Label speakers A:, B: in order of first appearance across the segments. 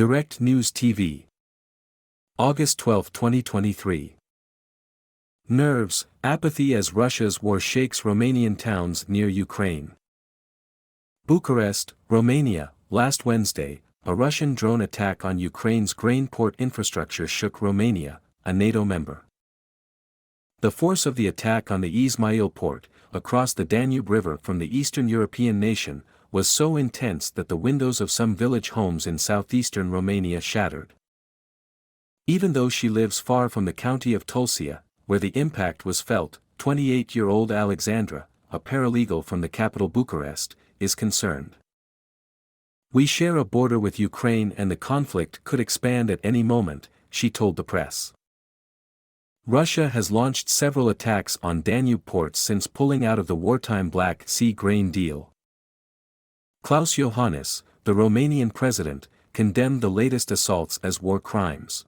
A: Direct News TV. August 12, 2023. Nerves, apathy as Russia's war shakes Romanian towns near Ukraine. Bucharest, Romania. Last Wednesday, a Russian drone attack on Ukraine's grain port infrastructure shook Romania, a NATO member. The force of the attack on the Izmail port, across the Danube River from the Eastern European nation, was so intense that the windows of some village homes in southeastern Romania shattered. Even though she lives far from the county of Tulcea, where the impact was felt, 28-year-old Alexandra, a paralegal from the capital Bucharest, is concerned. "We share a border with Ukraine and the conflict could expand at any moment," she told the press. Russia has launched several attacks on Danube ports since pulling out of the wartime Black Sea grain deal. Klaus Iohannis, the Romanian president, condemned the latest assaults as war crimes.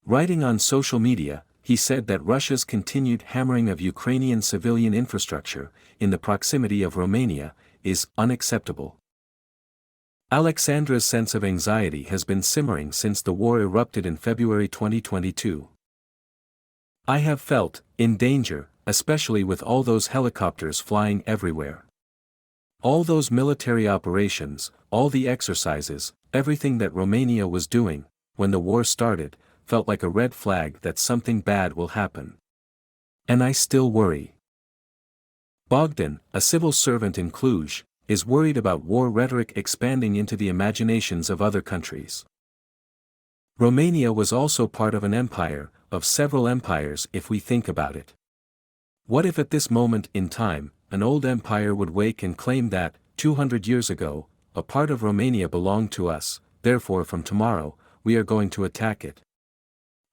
A: Writing on social media, he said that Russia's continued hammering of Ukrainian civilian infrastructure, in the proximity of Romania, is unacceptable. Alexandra's sense of anxiety has been simmering since the war erupted in February 2022. "I have felt in danger, especially with all those helicopters flying everywhere. All those military operations, all the exercises, everything that Romania was doing, when the war started, felt like a red flag that something bad will happen. And I still worry." Bogdan, a civil servant in Cluj, is worried about war rhetoric expanding into the imaginations of other countries. Romania was also part of an empire, of several empires if we think about it. What if at this moment in time, an old empire would wake and claim that, 200 years ago, a part of Romania belonged to us, therefore from tomorrow, we are going to attack it?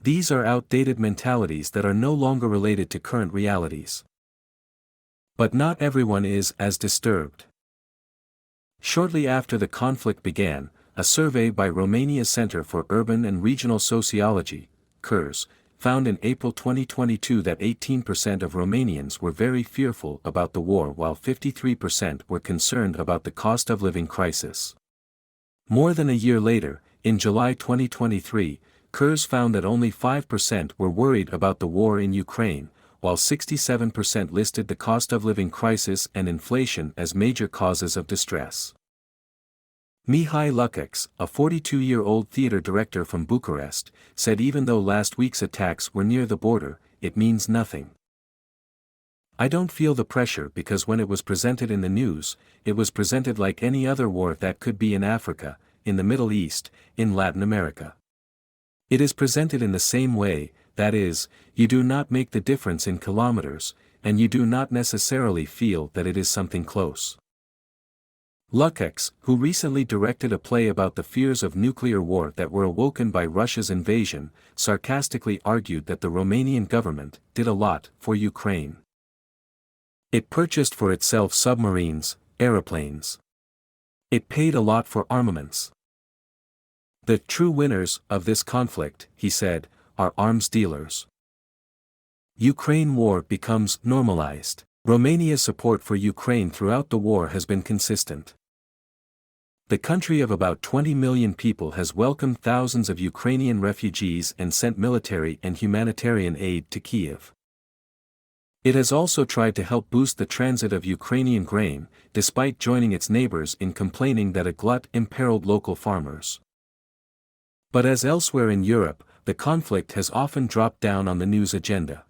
A: These are outdated mentalities that are no longer related to current realities. But not everyone is as disturbed. Shortly after the conflict began, a survey by Romania's Center for Urban and Regional Sociology, CURS, found in April 2022 that 18% of Romanians were very fearful about the war while 53% were concerned about the cost of living crisis. More than a year later, in July 2023, CURS found that only 5% were worried about the war in Ukraine, while 67% listed the cost of living crisis and inflation as major causes of distress. Mihai Lukacs, a 42-year-old theater director from Bucharest, said even though last week's attacks were near the border, it means nothing. "I don't feel the pressure because when it was presented in the news, it was presented like any other war that could be in Africa, in the Middle East, in Latin America. It is presented in the same way, that is, you do not make the difference in kilometers, and you do not necessarily feel that it is something close." Lukacs, who recently directed a play about the fears of nuclear war that were awoken by Russia's invasion, sarcastically argued that the Romanian government did a lot for Ukraine. It purchased for itself submarines, aeroplanes. It paid a lot for armaments. "The true winners of this conflict," he said, "are arms dealers." Ukraine war becomes normalized. Romania's support for Ukraine throughout the war has been consistent. The country of about 20 million people has welcomed thousands of Ukrainian refugees and sent military and humanitarian aid to Kyiv. It has also tried to help boost the transit of Ukrainian grain, despite joining its neighbors in complaining that a glut imperiled local farmers. But as elsewhere in Europe, the conflict has often dropped down on the news agenda.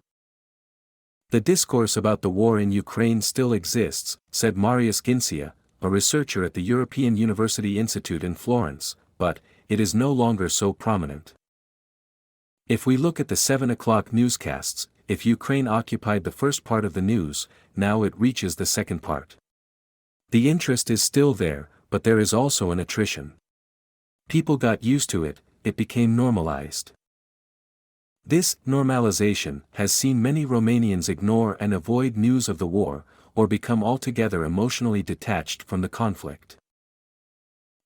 A: "The discourse about the war in Ukraine still exists," said Marius Ghincea, a researcher at the European University Institute in Florence, "but it is no longer so prominent. If we look at the 7 o'clock newscasts, if Ukraine occupied the first part of the news, now it reaches the second part. The interest is still there, but there is also an attrition. People got used to it, it became normalized." This normalization has seen many Romanians ignore and avoid news of the war, or become altogether emotionally detached from the conflict.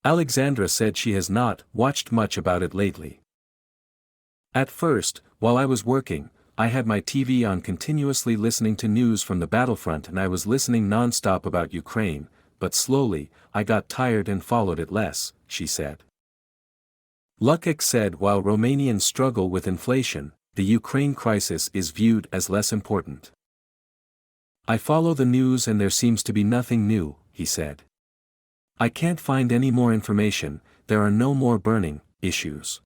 A: Alexandra said she has not watched much about it lately. "At first, while I was working, I had my TV on continuously listening to news from the battlefront and I was listening non-stop about Ukraine, but slowly, I got tired and followed it less," she said. Lukács said while Romanians struggle with inflation, the Ukraine crisis is viewed as less important. I follow the news and there seems to be nothing new, he said. I can't find any more information, there are no more burning issues.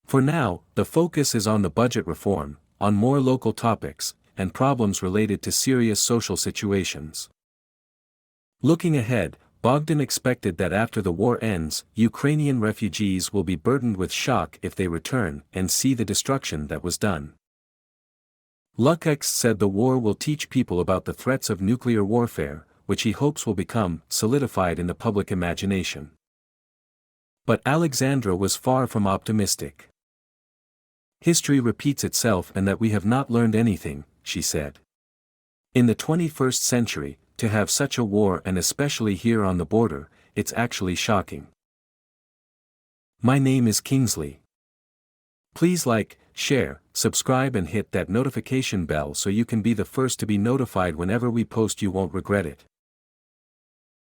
A: For now, the focus is on the budget reform, on more local topics, and problems related to serious social situations. Looking ahead, Bogdan expected that after the war ends, Ukrainian refugees will be burdened with shock if they return and see the destruction that was done. Lukács said the war will teach people about the threats of nuclear warfare, which he hopes will become solidified in the public imagination. But Alexandra was far from optimistic. History repeats itself and that we have not learned anything, she said. In the 21st century, to have such a war and especially here on the border, it's actually shocking. My name is Kingsley. Please like, share, subscribe and hit that notification bell so you can be the first to be notified whenever we post. You won't regret it.